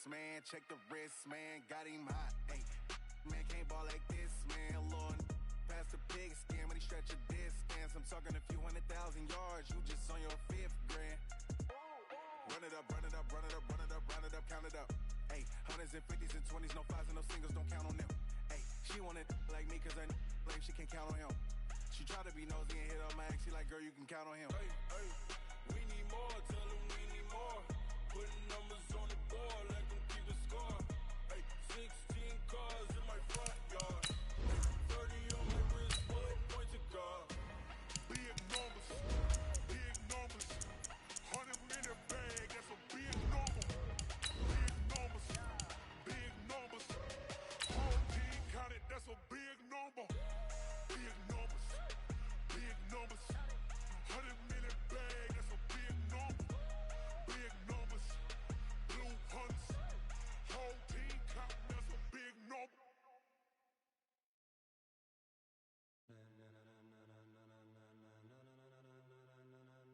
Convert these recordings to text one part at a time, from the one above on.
Man, check the wrist, man, got him hot. Hey, man, can't ball like this, man. Lord, pass the pig skin when he stretch a distance. I'm talking a few 100,000 yards. You just on your 5th grand. Run it up, run it up, run it up, run it up, run it up, count it up. Hey, hundreds and 50s and 20s, no 5s and no singles, don't count on them. Hey, she wanted like me cause her like she can't count on him. She tried to be nosy and hit up my ex. She like, girl, you can count on him. Hey, hey, we need more, tell them we need more. Putting numbers on the board, let them keep the score. Hey, 16 cars in my front yard. 30 on my wrist, bullet point to God. Big numbers, 100 minute bag, that's a big number. Big numbers, whole team counted, that's a big number. Big numbers, 100 minute bag, that's a big number. Big numbers, blue hunts, whole team counting, that's a big number.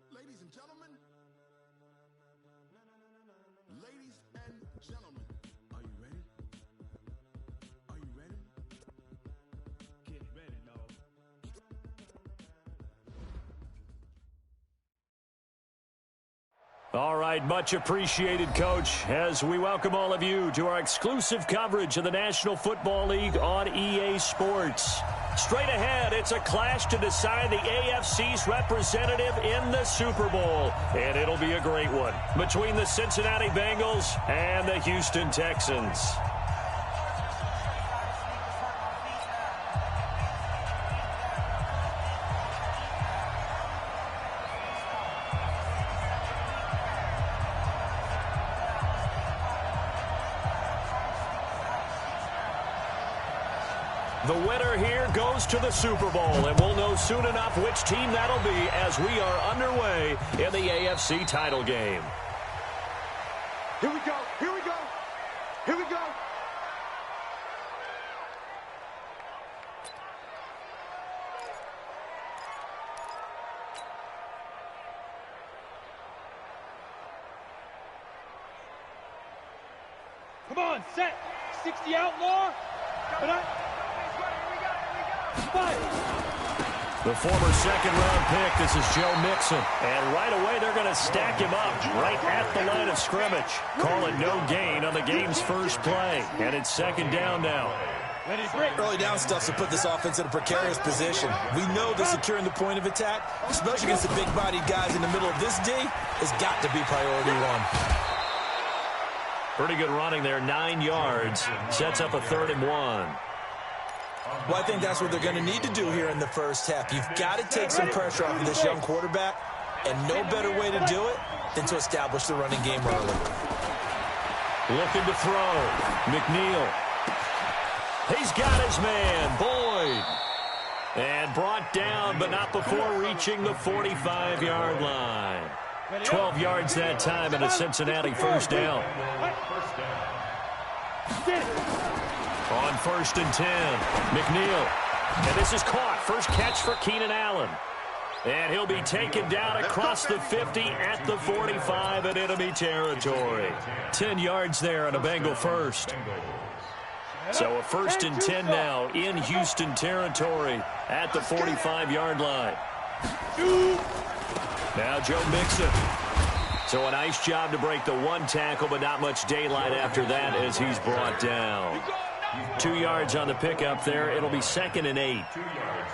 Ladies and gentlemen, are you ready? Are you ready? Get ready, dog. All right, much appreciated, Coach, as we welcome all of you to our exclusive coverage of the National Football League on EA Sports. Straight ahead, it's a clash to decide the AFC's representative in the Super Bowl, and it'll be a great one between the Cincinnati Bengals and the Houston Texans. The winner here goes to the Super Bowl, and we'll know soon enough which team that'll be as we are underway in the AFC title game. Here we go, here we go, here we go. Come on, set. 60 outlaw. The former second-round pick, this is Joe Mixon. And right away, they're going to stack him up right at the line of scrimmage. Call it no gain on the game's first play. And it's second down now. Early down stuff to put this offense in a precarious position. We know that securing the point of attack, especially against the big-bodied guys in the middle of this D, has got to be priority one. Pretty good running there, 9 yards. Sets up a 3rd and 1. Well, I think that's what they're going to need to do here in the first half. You've got to take some pressure off of this young quarterback, and no better way to do it than to establish the running game early. Looking to throw. McNeil. He's got his man, Boyd. And brought down, but not before reaching the 45-yard line. 12 yards that time, and a Cincinnati first down. On 1st and 10, McNeil. And this is caught. First catch for Keenan Allen. And he'll be taken down across the 50 at the 45 in enemy territory. 10 yards there on a Bengal first. So a 1st and 10 now in Houston territory at the 45-yard line. Now Joe Mixon. So a nice job to break the one tackle, but not much daylight after that as he's brought down. 2 yards on the pickup there. It'll be 2nd and 8.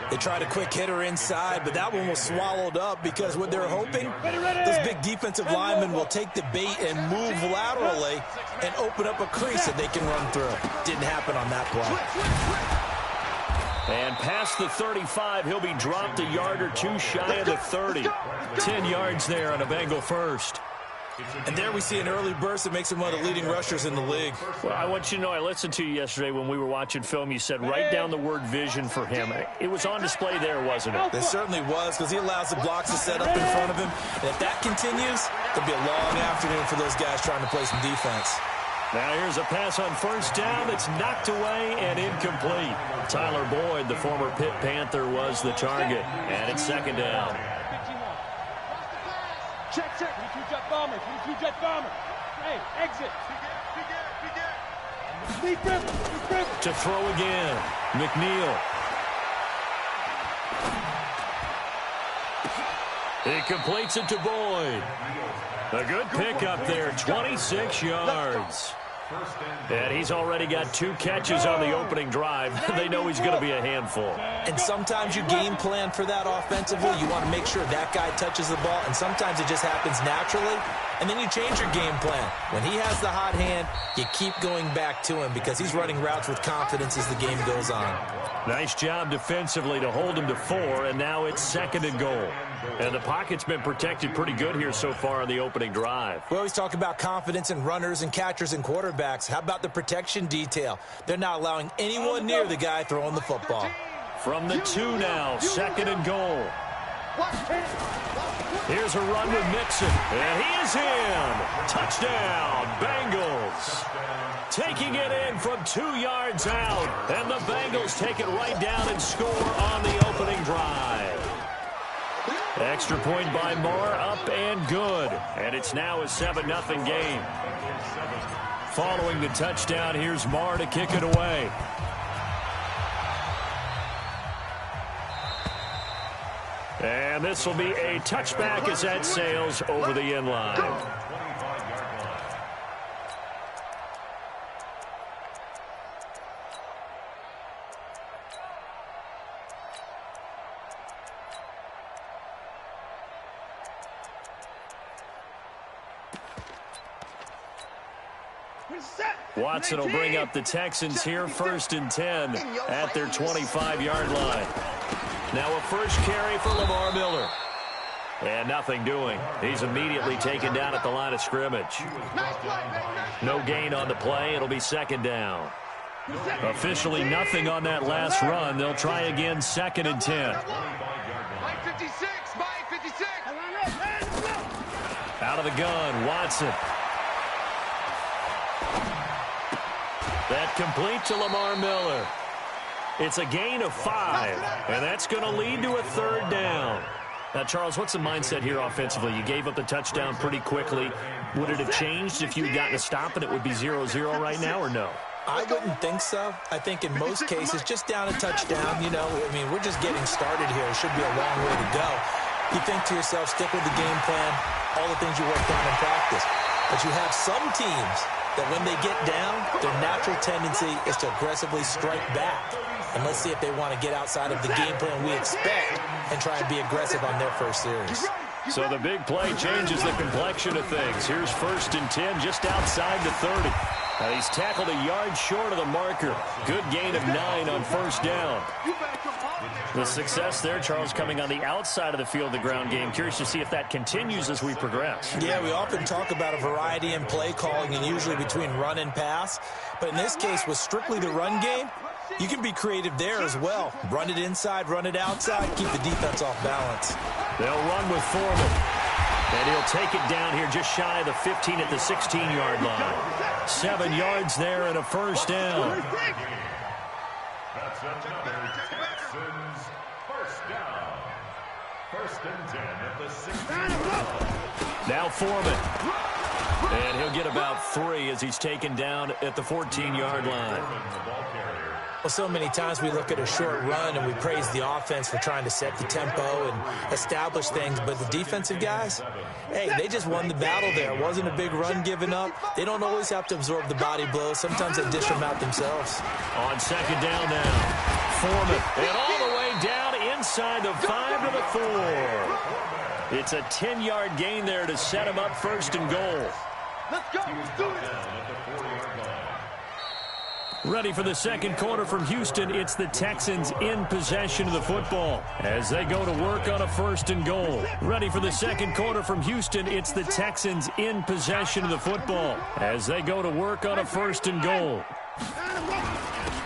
They tried a quick hitter inside, but that one was swallowed up because what they're hoping, those big defensive linemen will take the bait and move laterally and open up a crease that they can run through. Didn't happen on that play. And past the 35, he'll be dropped a yard or two shy of the 30. 10 yards there on a Bengal first. And there we see an early burst that makes him one of the leading rushers in the league. Well, I want you to know, I listened to you yesterday when we were watching film. You said write down the word vision for him. It was on display there, wasn't it? It certainly was, because he allows the blocks to set up in front of him. And if that continues, it'll be a long afternoon for those guys trying to play some defense. Now here's a pass on first down that's knocked away and incomplete. Tyler Boyd, the former Pitt Panther, was the target. And it's second down. Check. 22-jet bomber. 22-jet bomber. Hey, exit. To throw again. McNeil. He completes it to Boyd. A good pickup there, 26 yards. And he's already got 2 catches on the opening drive. They know he's going to be a handful. And sometimes you game plan for that offensively. You want to make sure that guy touches the ball, and sometimes it just happens naturally. And then you change your game plan. When he has the hot hand, you keep going back to him because he's running routes with confidence as the game goes on. Nice job defensively to hold him to 4, and now it's second and goal. And the pocket's been protected pretty good here so far on the opening drive. We always talk about confidence in runners and catchers and quarterbacks. How about the protection detail? They're not allowing anyone near the guy throwing the football. From the 2 now, second and goal. Here's a run with Mixon, and he is in. Touchdown, Bengals. Taking it in from 2 yards out, and the Bengals take it right down and score on the opening drive. Extra point by Moore, up and good. And it's now a 7-0 game. Following the touchdown, here's Moore to kick it away. And this will be a touchback as that sails over the end line. Watson will bring up the Texans here, 1st and 10 at their 25-yard line. Now a first carry for Lamar Miller. And nothing doing. He's immediately taken down at the line of scrimmage. No gain on the play. It'll be second down. Officially nothing on that last run. They'll try again, 2nd and 10. Out of the gun, Watson. That complete to Lamar Miller. It's a gain of 5, and that's going to lead to a 3rd down. Now, Charles, what's the mindset here offensively? You gave up the touchdown pretty quickly. Would it have changed if you had gotten a stop and it would be 0-0 right now, or no? I wouldn't think so. I think in most cases, just down a touchdown, you know, I mean, we're just getting started here. It should be a long way to go. You think to yourself, stick with the game plan, all the things you worked on in practice. But you have some teams that when they get down, their natural tendency is to aggressively strike back. And let's see if they want to get outside of the game plan we expect and try and be aggressive on their first series. So the big play changes the complexion of things. Here's 1st and 10 just outside the 30. He's tackled a yard short of the marker. Good gain of 9 on 1st down. The success there, Charles, coming on the outside of the field, the ground game. Curious to see if that continues as we progress. Yeah, we often talk about a variety in play calling and usually between run and pass. But in this case, with strictly the run game, you can be creative there as well. Run it inside, run it outside, keep the defense off balance. They'll run with Foreman. And he'll take it down here just shy of the 15 at the 16-yard line. 7 yards there and a 1st down. That's another Texans 1st down. 1st and 10 at the 16-yard line. Now Foreman. And he'll get about 3 as he's taken down at the 14-yard line. Well, so many times we look at a short run and we praise the offense for trying to set the tempo and establish things, but the defensive guys, hey, they just won the battle there. It wasn't a big run given up. They don't always have to absorb the body blows. Sometimes they dish them out themselves. On 2nd down now, Foreman, and all the way down inside the 5 to the 4. It's a 10-yard gain there to set him up 1st and goal. Let's go. Let's do it. Ready for the second quarter from Houston, it's the Texans in possession of the football as they go to work on a 1st and goal. Ready for the second quarter from Houston, it's the Texans in possession of the football as they go to work on a 1st and goal.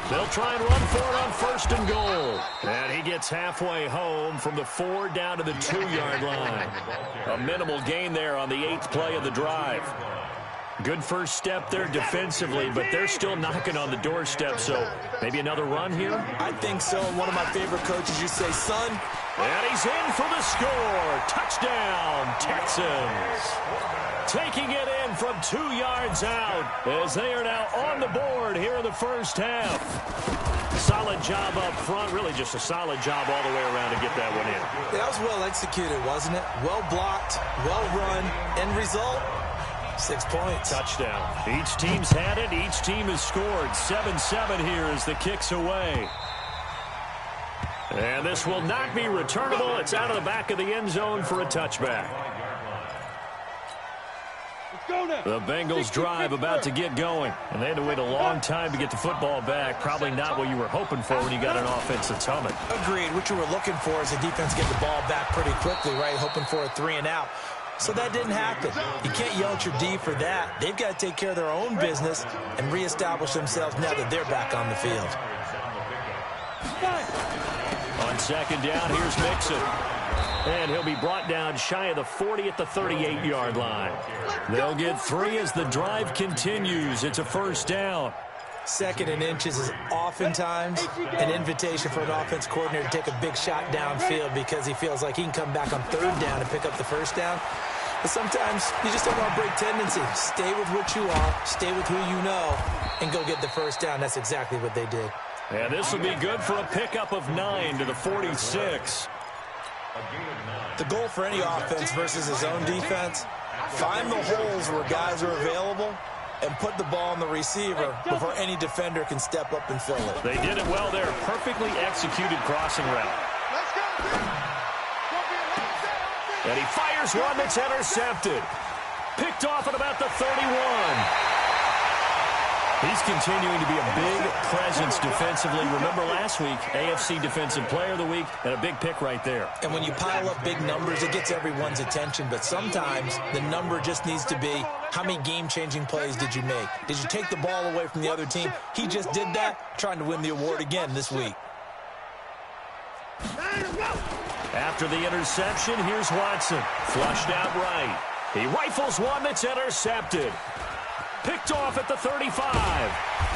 They'll try and run for it on 1st and goal. And he gets halfway home from the 4 down to the 2-yard line. A minimal gain there on the 8th play of the drive. Good first step there defensively, but they're still knocking on the doorstep, so maybe another run here? I think so. One of my favorite coaches, you say, son. And he's in for the score. Touchdown, Texans. Taking it in from 2 yards out as they are now on the board here in the first half. Solid job up front, really just a solid job all the way around to get that one in. That was well executed, wasn't it? Well blocked, well run. End result? 6 points. Touchdown. Each team's had it. Each team has scored. 7-7 here as the kick's away. And this will not be returnable. It's out of the back of the end zone for a touchback. The Bengals drive about to get going. And they had to wait a long time to get the football back. Probably not what you were hoping for when you got an offense that's humming. Agreed. What you were looking for is the defense get the ball back pretty quickly, right? Hoping for a 3 and out. So that didn't happen. You can't yell at your D for that. They've got to take care of their own business and reestablish themselves now that they're back on the field. On second down, here's Mixon. And he'll be brought down shy of the 40 at the 38-yard line. They'll get 3 as the drive continues. It's a 1st down. 2nd and inches is oftentimes an invitation for an offense coordinator to take a big shot downfield because he feels like he can come back on 3rd down and pick up the 1st down. But sometimes you just don't want to break tendency. Stay with what you are, stay with who you know, and go get the 1st down. That's exactly what they did. And this will be good for a pickup of 9 to the 46. The goal for any offense versus his own defense, find the holes where guys are available and put the ball on the receiver before any defender can step up and fill it. They did it well there. Perfectly executed crossing route. And he fires one that's intercepted. Picked off at about the 31. He's continuing to be a big presence defensively. Remember last week, AFC Defensive Player of the Week, and a big pick right there. And when you pile up big numbers, it gets everyone's attention. But sometimes the number just needs to be, how many game-changing plays did you make? Did you take the ball away from the other team? He just did that, trying to win the award again this week. After the interception, here's Watson. Flushed out right. He rifles one that's intercepted. Picked off at the 35.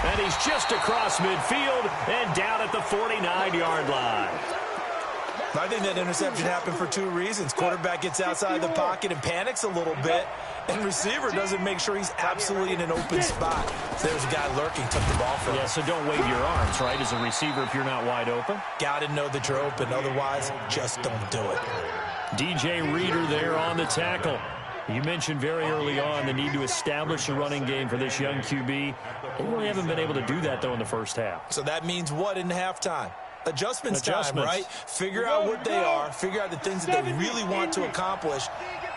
And he's just across midfield and down at the 49-yard line. I think that interception happened for 2 reasons. Quarterback gets outside the pocket and panics a little bit, and receiver doesn't make sure he's absolutely in an open spot. So there's a guy lurking, took the ball from him. Yeah, so don't wave your arms, right, as a receiver if you're not wide open. Got to know that you're open. Otherwise, just don't do it. DJ Reader there on the tackle. You mentioned very early on the need to establish a running game for this young QB. They really haven't been able to do that, though, in the first half. So that means what in halftime? Adjustments time, right? Figure out what they are, figure out the things that they really want to accomplish,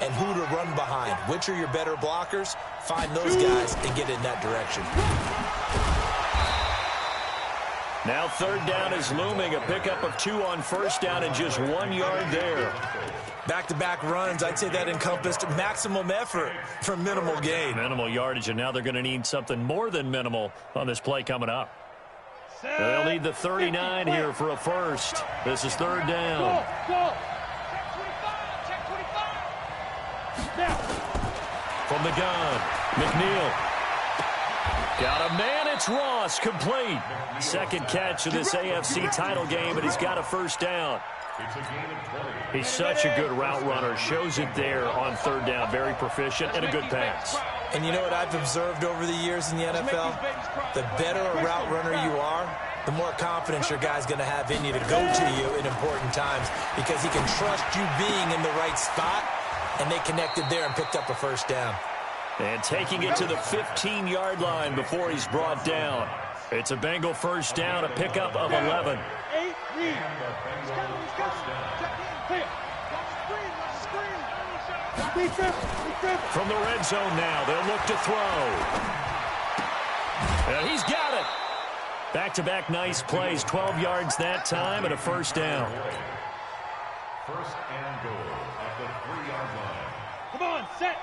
and who to run behind. Which are your better blockers? Find those guys and get in that direction. Now 3rd down is looming. A pickup of 2 on 1st down and just 1 yard there. Back-to-back runs, I'd say that encompassed maximum effort for minimal gain. Minimal yardage, and now they're going to need something more than minimal on this play coming up. They'll need the 39 here for a 1st. This is 3rd down. From the gun, McNeil. Got a man, it's Ross, complete. 2nd catch of this AFC title game, and he's got a 1st down. He's such a good route runner. Shows it there on 3rd down. Very proficient and a good pass. And you know what I've observed over the years in the NFL? The better a route runner you are, the more confidence your guy's going to have in you to go to you in important times because he can trust you being in the right spot, and they connected there and picked up a 1st down. And taking it to the 15-yard line before he's brought down. It's a Bengal 1st down, a pickup of 11. From the red zone now, they'll look to throw. And he's got it. Back-to-back nice plays, 12 yards that time and a first down. First and goal at the 3-yard line. Come on, set.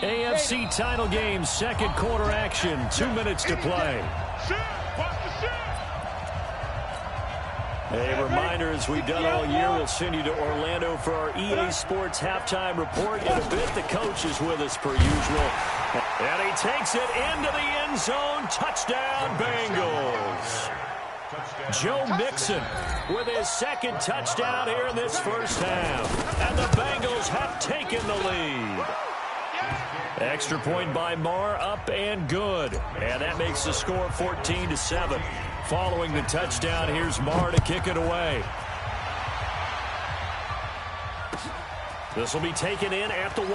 18. AFC title game, second quarter action, 2 minutes to play. A reminder, as we've done all year, we'll send you to Orlando for our EA Sports halftime report. In a bit, the coach is with us per usual. And he takes it into the end zone. Touchdown, Bengals. Joe Mixon with his second touchdown here in this first half. And the Bengals have taken the lead. Extra point by Marr, up and good. And that makes the score 14-7. Following the touchdown, here's Marr to kick it away. This will be taken in at the 1.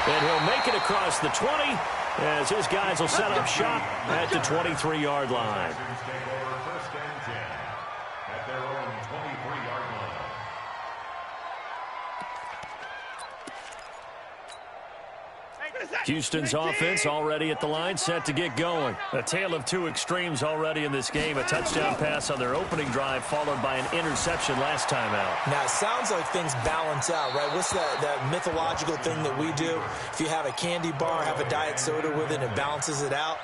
And he'll make it across the 20 as his guys will set up shop at the 23-yard line. First and 10 at their own 23-yard line. Houston's offense already at the line, set to get going. A tale of two extremes already in this game. A touchdown pass on their opening drive, followed by an interception last time out. Now, it sounds like things balance out, right? What's that mythological thing that we do? If you have a candy bar, have a diet soda with it, it balances it out.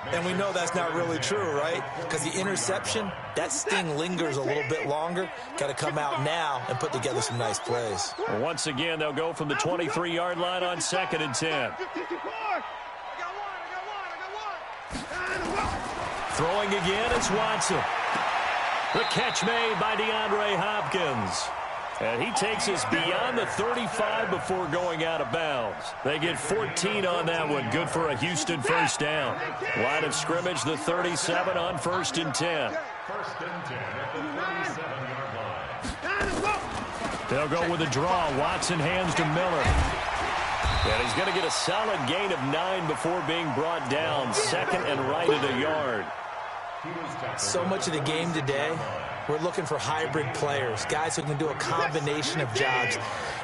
And we know that's not really true, right? Because the interception, that sting lingers a little bit longer. Got to come out now and put together some nice plays. Well, once again, they'll go from the 23-yard line on 2nd and 10. Throwing again, it's Watson. The catch made by DeAndre Hopkins. And he takes us beyond the 35 before going out of bounds. They get 14 on that one. Good for a Houston first down. Line of scrimmage, the 37 on 1st and 10. First and 10 at the 37-yard line. They'll go with a draw. Watson hands to Miller. And he's going to get a solid gain of 9 before being brought down. Second and right at a yard. So much of the game today, we're looking for hybrid players, guys who can do a combination of jobs.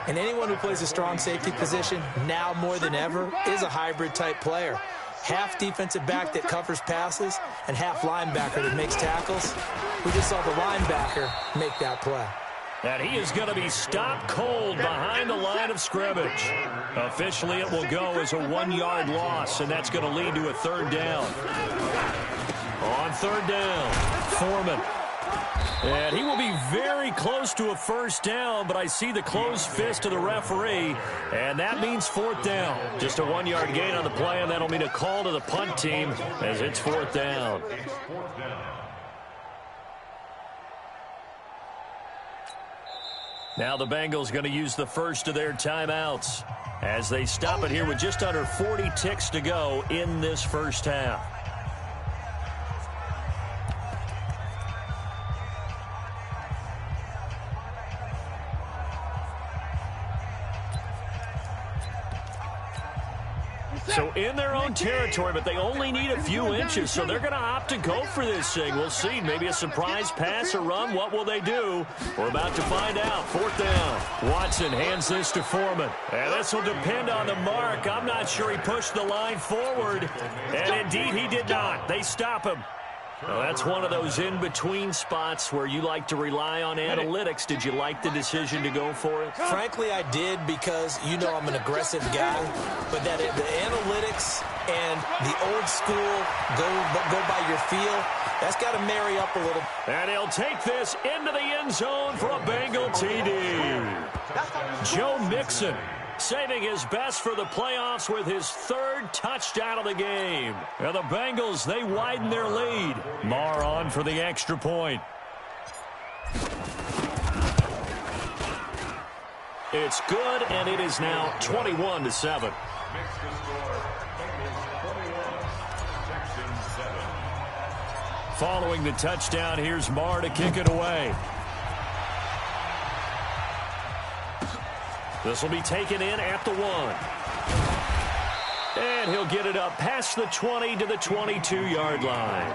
And anyone who plays a strong safety position, now more than ever, is a hybrid type player. Half defensive back that covers passes and half linebacker that makes tackles. We just saw the linebacker make that play. And he is going to be stopped cold behind the line of scrimmage. Officially, it will go as a 1-yard loss, and that's going to lead to a 3rd down. On 3rd down, Foreman. And he will be very close to a first down, but I see the closed fist of the referee, and that means 4th down. Just a 1-yard gain on the play, and that'll mean a call to the punt team as it's 4th down. Now the Bengals going to use the first of their timeouts as they stop it here with just under 40 ticks to go in this first half. So in their own territory, but they only need a few inches, so they're going to opt to go for this thing. We'll see. Maybe a surprise pass or run. What will they do? We're about to find out. 4th down. Watson hands this to Foreman. And this will depend on the mark. I'm not sure he pushed the line forward. And indeed, he did not. They stop him. Well, that's one of those in-between spots where you like to rely on analytics. Did you like the decision to go for it? Frankly, I did because, you know, I'm an aggressive guy. But that the analytics and the old school go by your feel, that's got to marry up a little. And he'll take this into the end zone for a Bengal TD. Joe Mixon saving his best for the playoffs with his 3rd touchdown of the game. And the Bengals, they widen their lead. Marr on for the extra point. It's good, and it is now 21-7. Following the touchdown, here's Marr to kick it away. This will be taken in at the 1. And he'll get it up past the 20 to the 22-yard line.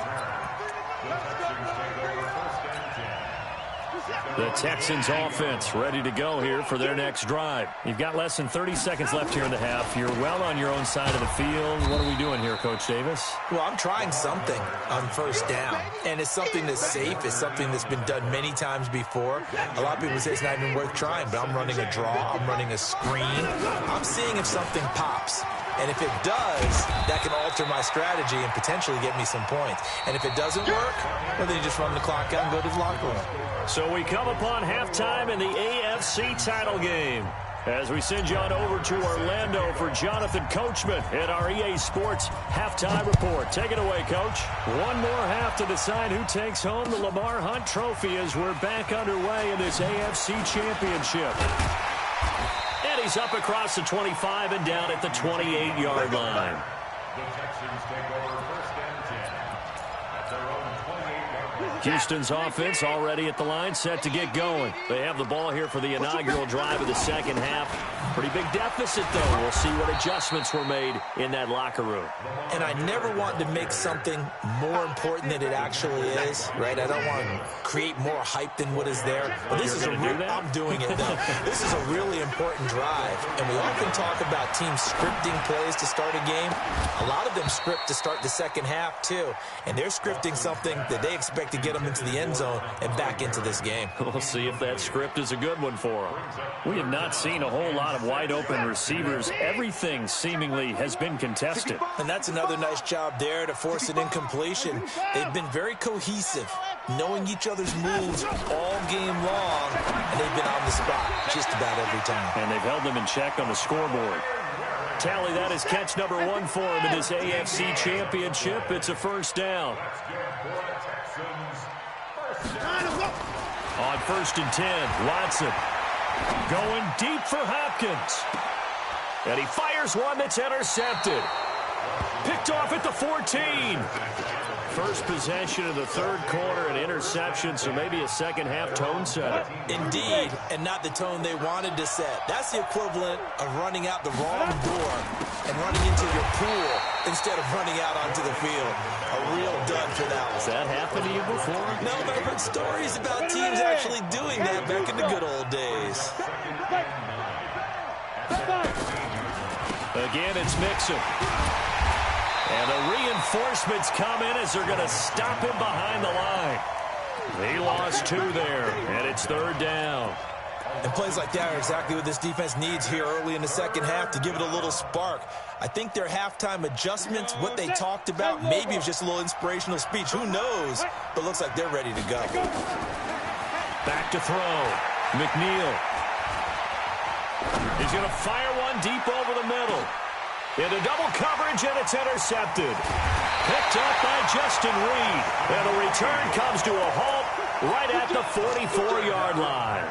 The Texans offense ready to go here for their next drive. You've got less than 30 seconds left here in the half. You're well on your own side of the field. What are we doing here, Coach Davis? Well, I'm trying something on first down, and it's something that's safe. It's something that's been done many times before. A lot of people say it's not even worth trying, but I'm running a draw. I'm running a screen. I'm seeing if something pops. And if it does, that can alter my strategy and potentially get me some points. And if it doesn't work, well, then you just run the clock out and go to the locker room. So we come upon halftime in the AFC title game as we send you on over to Orlando for Jonathan Coachman at our EA Sports Halftime Report. Take it away, Coach. One more half to decide who takes home the Lamar Hunt Trophy as we're back underway in this AFC Championship. And he's up across the 25 and down at the 28-yard line. The Texans take over first and 10 at their own 28-yard line. Houston's offense already at the line, set to get going. They have the ball here for the inaugural drive of the second half. Pretty big deficit, though. We'll see what adjustments were made in that locker room. And I never want to make something more important than it actually is, right? I don't want to create more hype than what is there. But this is I'm doing it, though. This is a really important drive. And we often talk about teams scripting plays to start a game. A lot of them script to start the second half, too. And they're scripting something that they expect to get them into the end zone and back into this game. We'll see if that script is a good one for them. We have not seen a whole lot of wide open receivers. Everything seemingly has been contested. And that's another nice job there to force an incompletion. They've been very cohesive, knowing each other's moves all game long, and they've been on the spot just about every time. And they've held them in check on the scoreboard. Tally, that is catch number 1 for him in this AFC Championship. It's a first down. On first and 10, Watson going deep for Hopkins. And he fires one that's intercepted. Picked off at the 14. First possession of the third quarter, an interception, so maybe a second half tone setter. Indeed, and not the tone they wanted to set. That's the equivalent of running out the wrong door and running into your pool instead of running out onto the field. A real dud for that one. Has that happened to you before? No, but I've heard stories about teams actually doing that back in the good old days. Again, it's Mixon. And the reinforcements come in as they're going to stop him behind the line. He lost 2 there, and it's third down. And plays like that are exactly what this defense needs here early in the second half to give it a little spark. I think their halftime adjustments, what they talked about, maybe it was just a little inspirational speech. Who knows? But looks like they're ready to go. Back to throw. McNeil. He's going to fire one deep over the middle. Into double coverage, and it's intercepted. Picked up by Justin Reed. And the return comes to a halt right at the 44-yard line.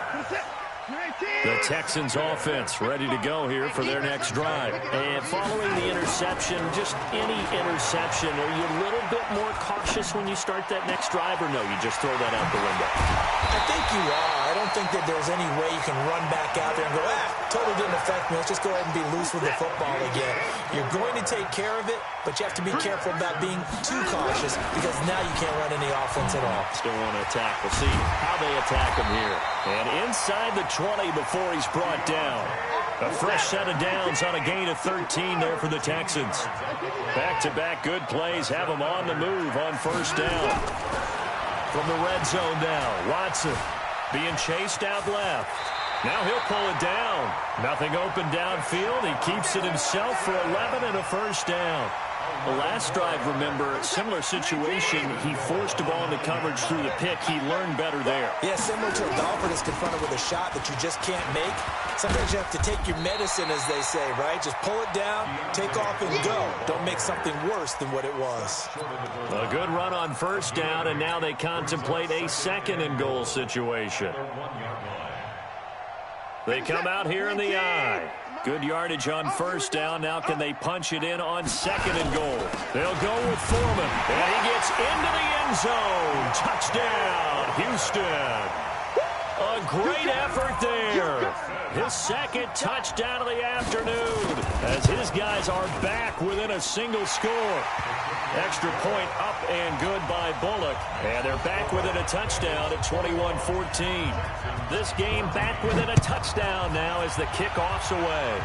The Texans offense ready to go here for their next drive. And following the interception, just any interception, are you a little bit more cautious when you start that next drive, or no, you just throw that out the window? I think you are. I don't think that there's any way you can run back out there and go, totally didn't affect me. Let's just go ahead and be loose with the football again. You're going to take care of it, but you have to be careful about being too cautious because now you can't run any offense at all. Still want to attack. We'll see how they attack him here. And inside the 20 before he's brought down. A fresh set of downs on a gain of 13 there for the Texans. Back-to-back good plays have them on the move on first down. From the red zone now, Watson being chased out left. Now he'll pull it down. Nothing open downfield. He keeps it himself for 11 and a first down. The last drive, remember, similar situation. He forced the ball into coverage through the pick. He learned better there. Yeah, similar to a golfer that's confronted with a shot that you just can't make. Sometimes you have to take your medicine, as they say, right? Just pull it down, take off, and go. Don't make something worse than what it was. A good run on first down, and now they contemplate a second and goal situation. They come out here in the eye. Good yardage on first down. Now can they punch it in on second and goal? They'll go with Foreman. And he gets into the end zone. Touchdown, Houston. A great effort there. his second touchdown of the afternoon, as his guys are back within a single score. Extra point up and good by Bullock, and they're back within a touchdown at 21-14. This game back within a touchdown now as the kickoff's away.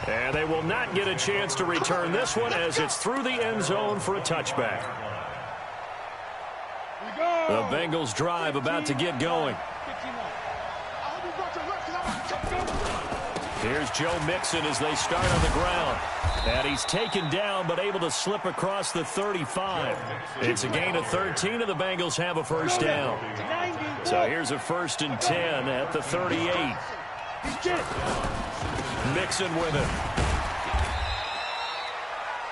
And they will not get a chance to return this one as it's through the end zone for a touchback. The Bengals drive about to get going. Here's Joe Mixon as they start on the ground. And he's taken down but able to slip across the 35. It's a gain of 13 and the Bengals have a first down. So here's a 1st and 10 at the 38. Mixon with it.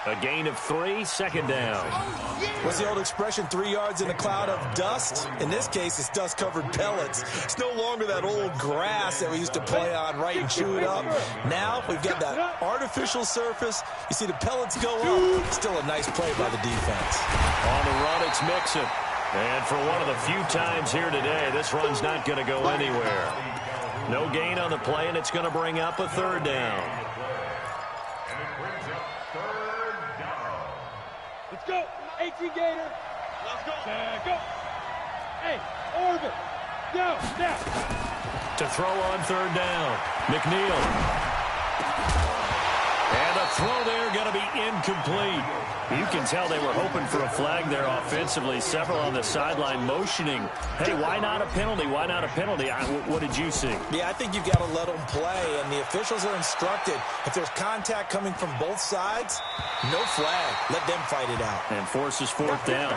A gain of 3, second down. What's the old expression, 3 yards in a cloud of dust? In this case, it's dust-covered pellets. It's no longer that old grass that we used to play on, right, and chew it up. Now we've got that artificial surface. You see the pellets go up. Still a nice play by the defense. On the run, it's Mixon. And for one of the few times here today, this run's not going to go anywhere. No gain on the play, and it's going to bring up a 3rd down. Let's go. 18 Gator. Let's go. Go. Hey, orbit. Go. Now. To throw on 3rd down. McNeil. And the throw there going to be incomplete. You can tell they were hoping for a flag there offensively. Several on the sideline motioning. Hey, why not a penalty? Why not a penalty? What did you see? Yeah, I think you've got to let them play, and the officials are instructed. If there's contact coming from both sides, no flag. Let them fight it out. And forces 4th down.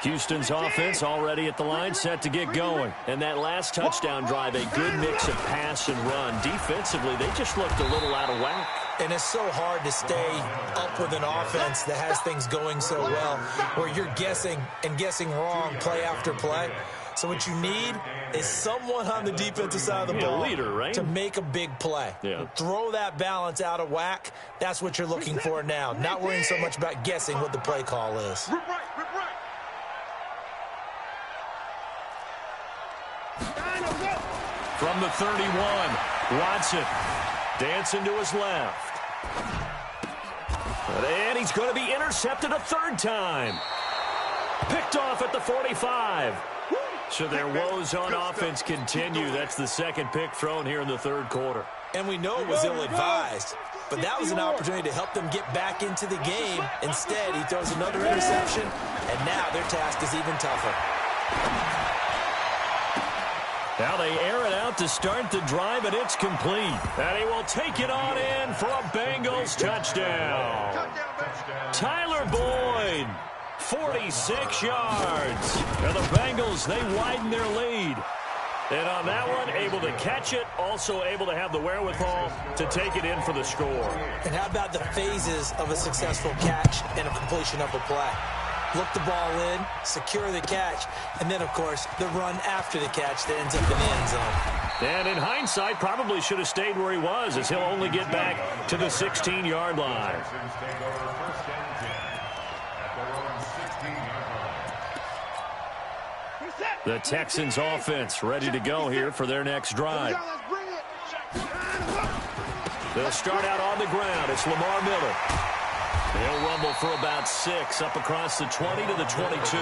Houston's offense already at the line, set to get going. And that last touchdown drive, a good mix of pass and run. Defensively, they just looked a little out of whack. And it's so hard to stay up with an offense that has things going so well, where you're guessing and guessing wrong play after play. So what you need is someone on the defensive side of the ball, leader, right? to make a big play. Yeah. Throw that balance out of whack. That's what you're looking for now. Not worrying so much about guessing what the play call is. From the 31, Watson dancing to his left. And he's going to be intercepted a 3rd time. Picked off at the 45. So their woes on offense continue. That's the 2nd pick thrown here in the 3rd quarter. And we know it was ill-advised, but that was an opportunity to help them get back into the game. Instead, he throws another interception, and now their task is even tougher. Now they air it out to start the drive, and it's complete. And he will take it on in for a Bengals touchdown. Tyler Boyd, 46 yards. And the Bengals, they widen their lead. And on that one, able to catch it, also able to have the wherewithal to take it in for the score. And how about the phases of a successful catch and a completion of a play? Look the ball in, secure the catch, and then, of course, the run after the catch that ends up in the end zone. And in hindsight, probably should have stayed where he was, as he'll only get back to the 16-yard line. The Texans offense ready to go here for their next drive. They'll start out on the ground. It's Lamar Miller. He'll rumble for about 6, up across the 20 to the 22.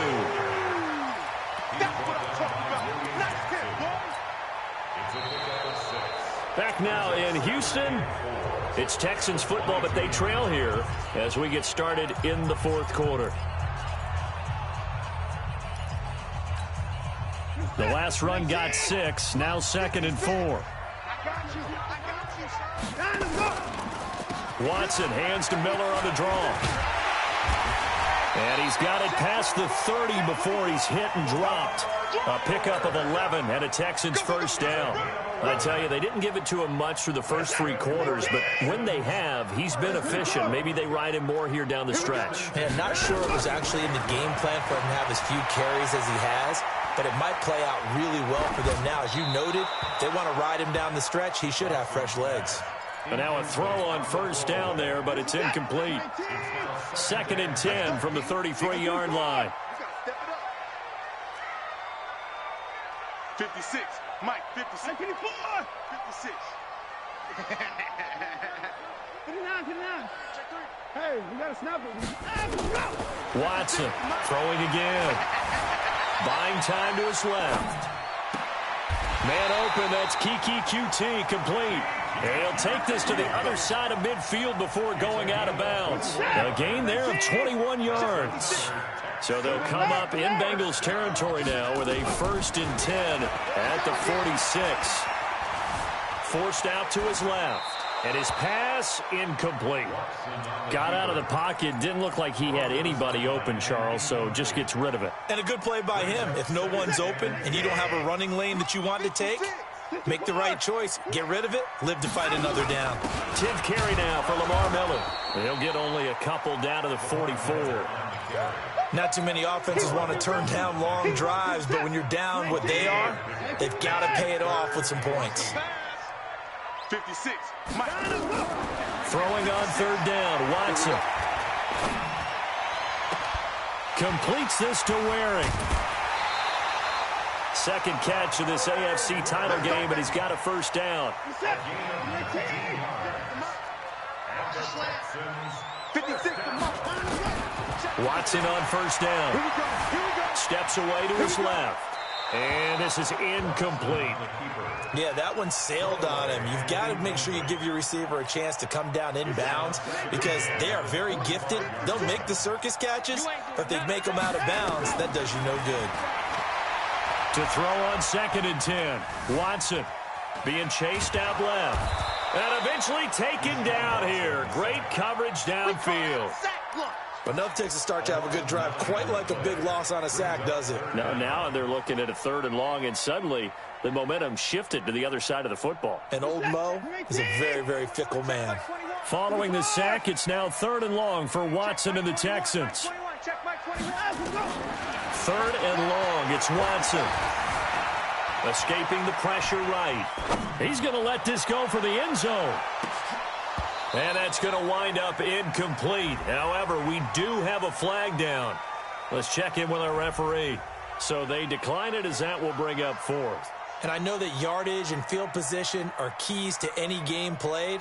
Back now in Houston. It's Texans football, but they trail here as we get started in the 4th quarter. The last run got 6, now 2nd and 4. Watson hands to Miller on the draw. And he's got it past the 30 before he's hit and dropped. A pickup of 11 and a Texans first down. I tell you, they didn't give it to him much through the first 3 quarters, but when they have, he's been efficient. Maybe they ride him more here down the stretch. Man, not sure it was actually in the game plan for him to have as few carries as he has, but it might play out really well for them now. As you noted, they want to ride him down the stretch. He should have fresh legs. And now a throw on first down there, but it's incomplete. 2nd and 10 from the 33-yard line. 56. Mike, 56. 54. 56. Get it down. Hey, we got to snap it. Watson throwing again. Buying time to his left. Man open, that's Kiki QT, complete. And he'll take this to the other side of midfield before going out of bounds. A gain there of 21 yards. So they'll come up in Bengals territory now with a 1st and 10 at the 46. Forced out to his left. And his pass incomplete. Got out of the pocket. Didn't look like he had anybody open, Charles, so just gets rid of it. And a good play by him. If no one's open and you don't have a running lane that you want to take, make the right choice. Get rid of it. Live to fight another down. 10th carry now for Lamar Miller. He'll get only a couple down to the 44. Not too many offenses want to turn down long drives, but when you're down what they are, they've got to pay it off with some points. 56. Mike. Throwing on 3rd down, Watson. Completes this to Waring. 2nd catch of this AFC title game, but he's got a 1st down. 56. Watson on 1st down. Steps away to his left. And this is incomplete. Yeah, that one sailed on him. You've got to make sure you give your receiver a chance to come down inbounds because they are very gifted. They'll make the circus catches, but if they make them out of bounds, that does you no good. To throw on 2nd and 10. Watson being chased out left. And eventually taken down here. Great coverage downfield. But enough takes a start to have a good drive. Quite like a big loss on a sack, does it? Now they're looking at a 3rd and long, and suddenly the momentum shifted to the other side of the football. And old Mo is a very, very fickle man. Following the sack, it's now 3rd and long for Watson and the Texans. 3rd and long, it's Watson. Escaping the pressure right. He's going to let this go for the end zone. And that's going to wind up incomplete. However, we do have a flag down. Let's check in with our referee. So they decline it as that will bring up 4th. And I know that yardage and field position are keys to any game played,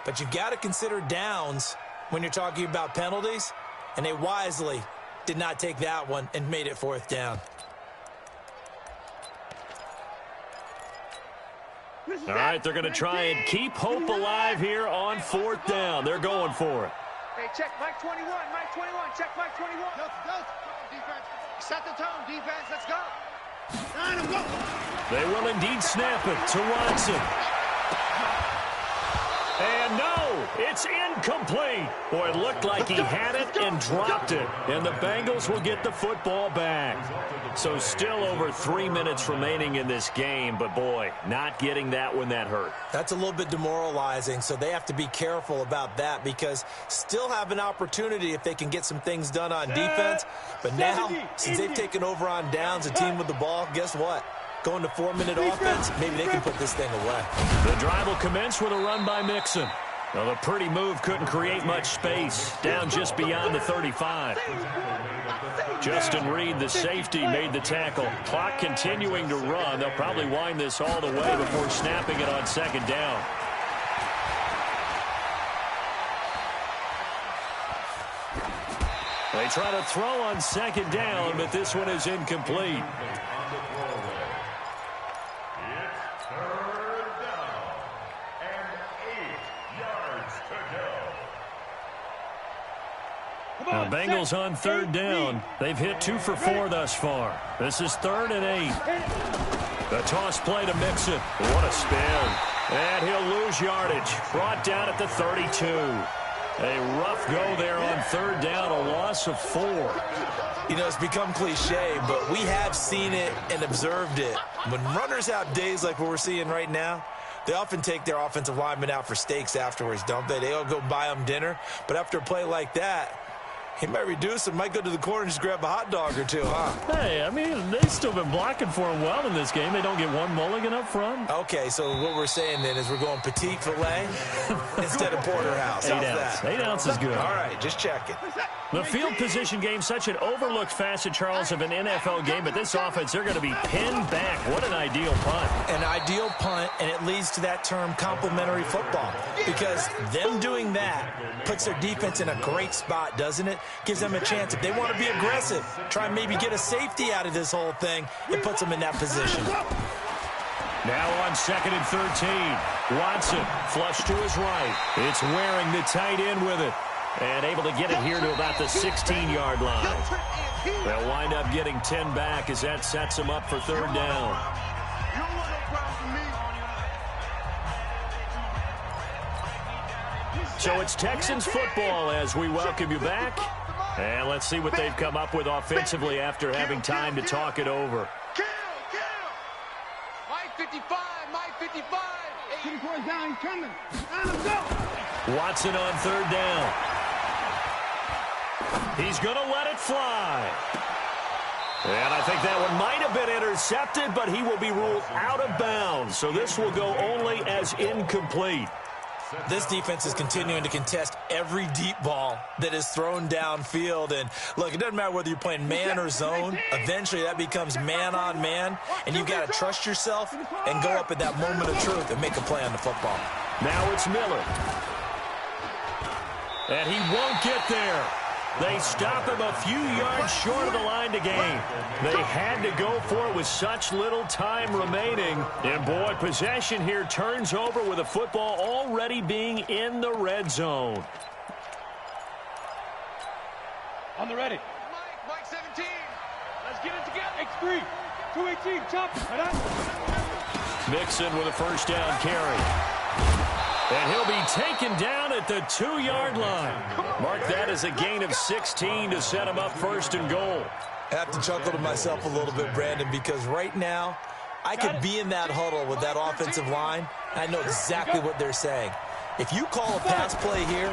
but you've got to consider downs when you're talking about penalties, and they wisely did not take that one and made it 4th down. All right, they're going to try and keep hope alive here on 4th down. They're going for it. Hey, check Mike 21, Mike 21, check Mike 21. Go, defense. Set the tone, defense, let's go. Go. They will indeed snap it to Watson. And no, it's incomplete. Boy, it looked like he had it and dropped it. And the Bengals will get the football back. So still over 3 minutes remaining in this game. But, boy, not getting that one, that hurt. That's a little bit demoralizing, so they have to be careful about that because still have an opportunity if they can get some things done on defense. But now, since they've taken over on downs, a team with the ball, guess what? Going to 4-minute offense, maybe they can put this thing away. The drive will commence with a run by Mixon. Well, the pretty move couldn't create much space. Down just beyond the 35. Justin Reed, the safety, made the tackle. Clock continuing to run. They'll probably wind this all the way before snapping it on 2nd down. They try to throw on 2nd down, but this one is incomplete. Now, Bengals on 3rd down. They've hit 2 for 4 thus far. This is 3rd and 8. The toss play to Mixon. What a spin. And he'll lose yardage. Brought down at the 32. A rough go there on 3rd down. A loss of 4. You know, it's become cliche, but we have seen it and observed it. When runners have days like what we're seeing right now, they often take their offensive linemen out for steaks afterwards, don't they? They all go buy them dinner. But after a play like that, He might reduce it, might go to the corner and just grab a hot dog or two, huh? Hey, I mean, they've still been blocking for him well in this game. They don't get one mulligan up front. Okay, so what we're saying then is we're going petite filet instead of porterhouse. How's that? 8 ounces good. All right, just checking. The field position game, such an overlooked facet, Charles, of an NFL game, but this offense, they're going to be pinned back. What an ideal punt. An ideal punt, and it leads to that term complementary football, because them doing that puts their defense in a great spot, doesn't it? Gives them a chance. If they want to be aggressive, try and maybe get a safety out of this whole thing, it puts them in that position. Now on 2nd and 13. Watson flush to his right. It's Waring, the tight end, with it. And able to get it here to about the 16-yard line. They'll wind up getting 10 back as that sets them up for 3rd down. So it's Texans football as we welcome you back. And let's see what they've come up with offensively after having time to talk it over. Mike 55, Mike 55. 54 down, coming. Let's go. Watson on 3rd down. He's going to let it fly. And I think that one might have been intercepted, but he will be ruled out of bounds. So this will go only as incomplete. This defense is continuing to contest every deep ball that is thrown downfield. And, look, it doesn't matter whether you're playing man or zone. Eventually that becomes man on man, and you've got to trust yourself and go up at that moment of truth and make a play on the football. Now it's Miller. And he won't get there. They stop him a few yards short of the line to gain. They had to go for it with such little time remaining. And, boy, possession here turns over with the football already being in the red zone. On the ready. Mike 17. Let's get it together. X3. 218. Chop. Mixon with a 1st down carry. And he'll be taken down at the 2-yard line. Mark that as a gain of 16 to set him up 1st and goal. I have to chuckle to myself a little bit, Brandon, because right now I could be in that huddle with that offensive line. I know exactly what they're saying. If you call a pass play here,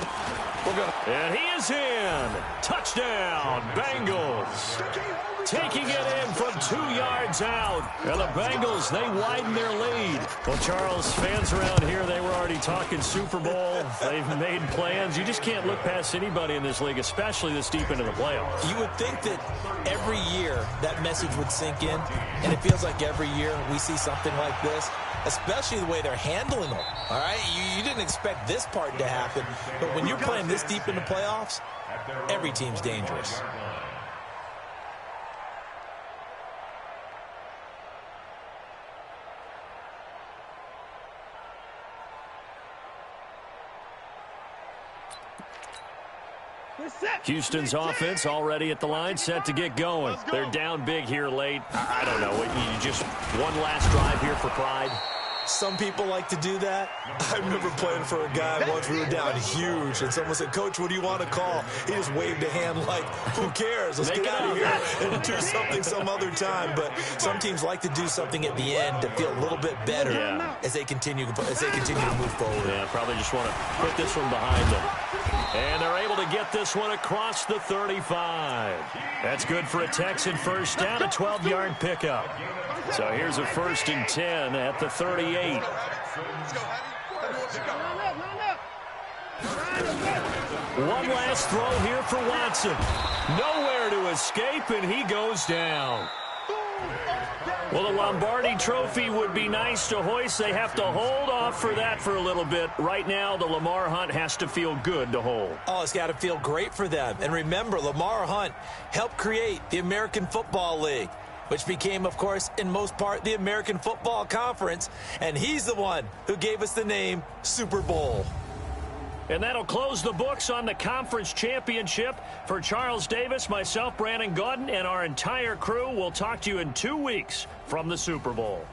we're going to... And he is in. Touchdown, Bengals. Taking it in from 2 yards out. And the Bengals, they widen their lead. Well, Charles, fans around here, they were already talking Super Bowl. They've made plans. You just can't look past anybody in this league, especially this deep into the playoffs. You would think that every year that message would sink in, and it feels like every year we see something like this, especially the way they're handling them. All right, you didn't expect this part to happen, but when you're playing this deep in the playoffs, every team's dangerous. Houston's offense already at the line, set to get going. They're down big here late. I don't know. You just one last drive here for pride. Some people like to do that. I remember playing for a guy once. We were down huge, and someone said, "Coach, what do you want to call?" He just waved a hand like, "Who cares? Let's get out of here and do something some other time." But some teams like to do something at the end to feel a little bit better as they continue to move forward. Yeah, probably just want to put this one behind them. And they're able to get this one across the 35. That's good for a Texan 1st down, a 12-yard pickup. So here's a 1st and 10 at the 38. One last throw here for Watson. Nowhere to escape, and he goes down. Well, the Lombardi Trophy would be nice to hoist. They have to hold off for that for a little bit. Right now, the Lamar Hunt has to feel good to hold. Oh, it's got to feel great for them. And remember, Lamar Hunt helped create the American Football League, which became, of course, in most part, the American Football Conference. And he's the one who gave us the name Super Bowl. And that'll close the books on the conference championship. For Charles Davis, myself, Brandon Gaudin, and our entire crew, we'll talk to you in 2 weeks from the Super Bowl.